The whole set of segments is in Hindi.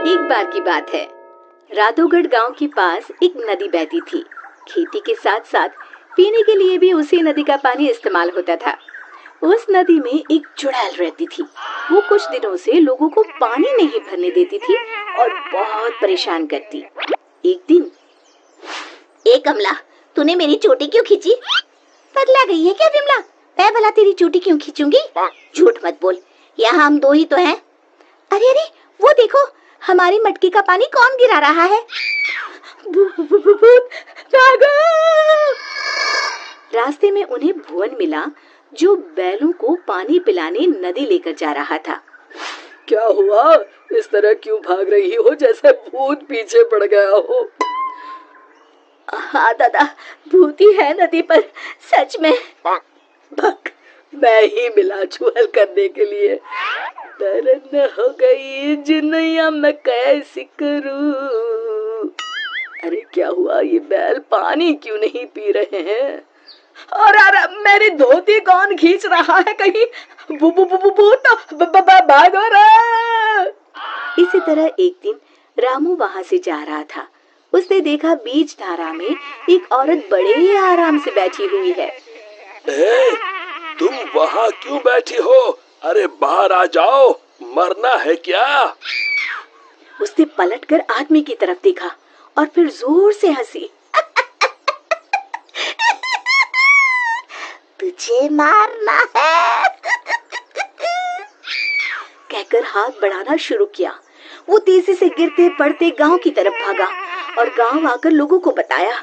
एक बार की बात है। राधोगढ़ गांव के पास एक नदी बहती थी। खेती के साथ साथ पीने के लिए भी उसी नदी का पानी इस्तेमाल होता था। उस नदी में एक चुड़ैल रहती थी। वो कुछ दिनों से लोगों को पानी नहीं भरने देती थी और बहुत परेशान करती। एक दिन, ए कमला, तूने मेरी चोटी क्यों खींची? पगला गई है क्या विमला? मैं भला तेरी चोटी क्यों खींचूंगी? झूठ मत बोल, यहाँ हम दो ही तो हैं। अरे अरे, वो देखो, हमारी मटकी का पानी कौन गिरा रहा है? रास्ते में उन्हें भुवन मिला, जो बैलों को पानी पिलाने नदी लेकर जा रहा था। क्या हुआ? इस तरह क्यों भाग रही हो जैसे भूत पीछे पड़ गया हो? हाँ दादा, भूत ही है नदी पर, सच में। भक, मैं ही मिला चुहल करने के लिए। दर्द हो गई जिन्नैया मैं कैसी करूं। अरे क्या हुआ, ये बैल पानी क्यों नहीं पी रहे हैं? और मेरी धोती कौन खींच रहा है? कहीं भूत भागो रे। इसी तरह एक दिन रामू वहाँ से जा रहा था। उसने देखा बीच धारा में एक औरत बड़े ही आराम से बैठी हुई है। तुम वहाँ क्यों बैठी हो? अरे बाहर आ जाओ, मरना है क्या? उसने पलटकर आदमी की तरफ देखा और फिर जोर से हंसी। तुझे मारना है कहकर हाथ बढ़ाना शुरू किया। वो तेजी से गिरते पड़ते गांव की तरफ भागा और गांव आकर लोगों को बताया।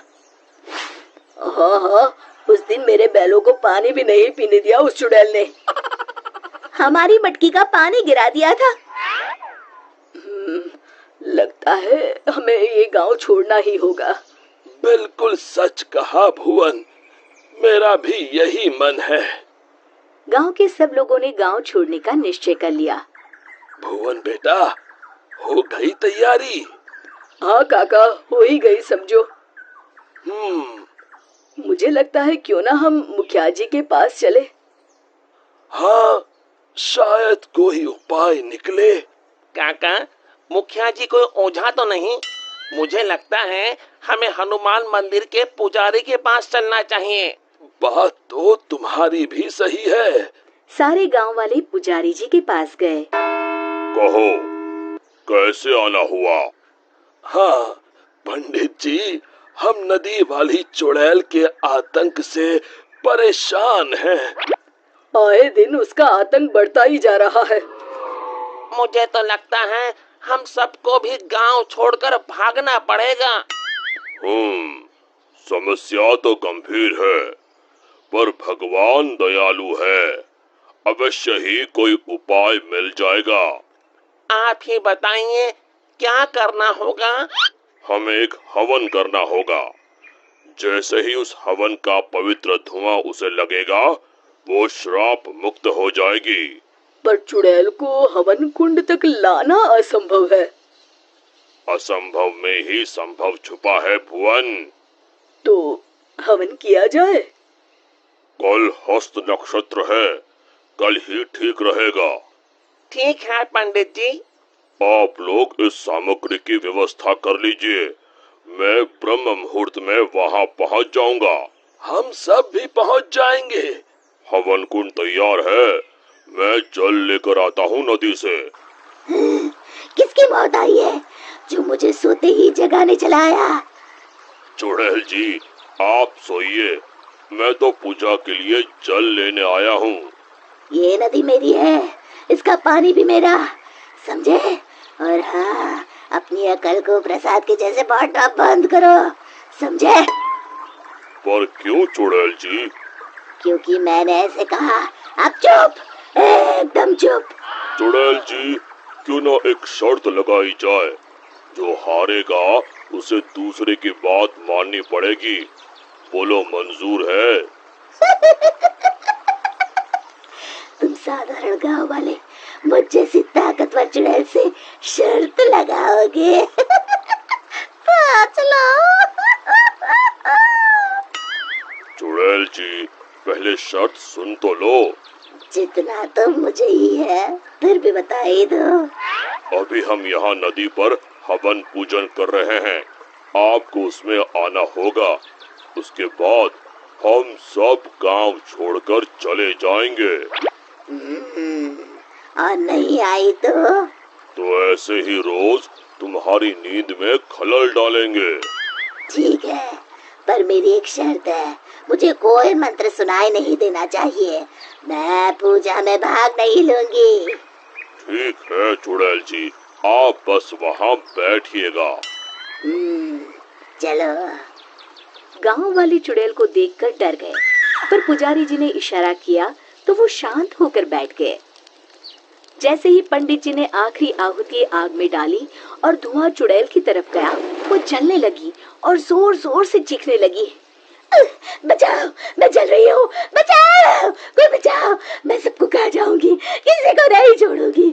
हाँ, उस दिन मेरे बैलों को पानी भी नहीं पीने दिया उस चुड़ैल ने। हमारी मटकी का पानी गिरा दिया था। लगता है हमें ये गांव छोड़ना ही होगा। बिल्कुल सच कहा भुवन, मेरा भी यही मन है। गांव के सब लोगों ने गांव छोड़ने का निश्चय कर लिया। भुवन बेटा, हो गई तैयारी? हाँ काका, हो ही गई समझो। मुझे लगता है क्यों ना हम मुखिया जी के पास चले। हाँ, शायद कोई उपाय निकले। काका, मुखिया जी कोई ओझा तो नहीं? मुझे लगता है हमें हनुमान मंदिर के पुजारी के पास चलना चाहिए। बात तो तुम्हारी भी सही है। सारे गांव वाले पुजारी जी के पास गए। कहो, कैसे आना हुआ? हाँ पंडित जी, हम नदी वाली चुड़ैल के आतंक से परेशान हैं। आए दिन उसका आतंक बढ़ता ही जा रहा है। मुझे तो लगता है हम सबको भी गांव छोड़कर भागना पड़ेगा। समस्या तो गंभीर है, पर भगवान दयालु है। अवश्य ही कोई उपाय मिल जाएगा। आप ही बताइए, क्या करना होगा? हमें एक हवन करना होगा। जैसे ही उस हवन का पवित्र धुआं उसे लगेगा, वो श्राप मुक्त हो जाएगी। पर चुड़ैल को हवन कुंड तक लाना असंभव है। असंभव में ही संभव छुपा है भुवन। तो हवन किया जाए। कल हस्त नक्षत्र है, कल ही ठीक रहेगा। ठीक है पंडित जी। आप लोग इस सामग्री की व्यवस्था कर लीजिए। मैं ब्रह्म मुहूर्त में वहाँ पहुँच जाऊंगा। हम सब भी पहुँच जाएंगे। हवन कुंड तैयार है, मैं जल लेकर आता हूँ नदी से। किसकी मौत आई है जो मुझे सोते ही जगाने चला आया? चुड़ैल जी, आप सोइए, मैं तो पूजा के लिए जल लेने आया हूँ। ये नदी मेरी है, इसका पानी भी मेरा, समझे? और हाँ, अपनी अकल को प्रसाद के जैसे बांटना बंद करो, समझे? पर क्यों चुड़ैल जी? क्योंकि मैंने ऐसे कहा। अब चुप, एकदम चुप। चुड़ैल जी, क्यों ना एक शर्त लगाई जाए। जो हारेगा उसे दूसरे की बात माननी पड़ेगी। बोलो, मंजूर है? तुम साधारण गांव वाले मुझ जैसी ताकतवर चुड़ैल से शर्त लगाओगे? चलो। चुड़ैल जी, पहले शर्त सुन तो लो। जितना तो मुझे ही है, फिर भी बता ही दो। अभी अभी हम यहाँ नदी पर हवन पूजन कर रहे हैं, आपको उसमें आना होगा। उसके बाद हम सब गांव छोड़कर चले जाएंगे। और नहीं आई तो ऐसे ही रोज तुम्हारी नींद में खलल डालेंगे। ठीक है, पर मेरी एक शर्त है, मुझे कोई मंत्र सुनाई नहीं देना चाहिए। मैं पूजा में भाग नहीं लूंगी। ठीक है चुड़ैल जी, आप बस वहाँ बैठिएगा। चलो। गांव वाले चुड़ैल को देखकर डर गए, पर पुजारी जी ने इशारा किया तो वो शांत होकर बैठ गए। जैसे ही पंडित जी ने आखिरी आहुति आग में डाली और धुआं चुड़ैल की तरफ गया, वो जलने लगी और जोर जोर से चीखने लगी। बचाओ, मैं जल रही हूँ, बचाओ, कोई बचाओ, मैं सबको खा जाऊंगी, किसी को नहीं छोड़ूंगी,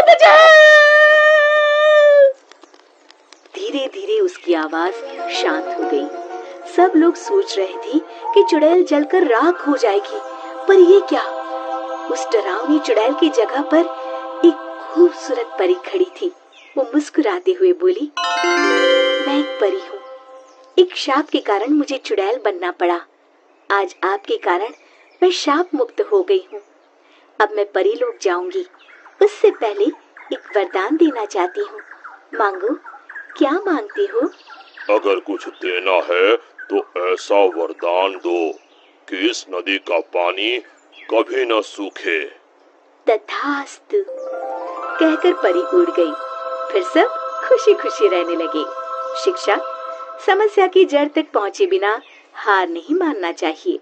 बचाओ। धीरे धीरे उसकी आवाज शांत हो गई। सब लोग सोच रहे थे कि चुड़ैल जलकर राख हो जाएगी, पर ये क्या? उस डरावनी चुड़ैल की जगह पर एक खूबसूरत परी खड़ी थी। वो मुस्कुराते हुए बोली, मैं एक परी हूँ। एक शाप के कारण मुझे चुड़ैल बनना पड़ा। आज आपके कारण मैं शाप मुक्त हो गई हूँ। अब मैं परी लोग जाऊंगी। उससे पहले एक वरदान देना चाहती हूँ। मांगो, क्या मांगती हो? अगर कुछ देना है तो ऐसा वरदान दो कि इस नदी का पानी कभी न सूखे। तथास्तु कहकर परी उड़ गई। फिर सब खुशी खुशी रहने लगे। शिक्षा, समस्या की जड़ तक पहुंचे बिना हार नहीं मानना चाहिए।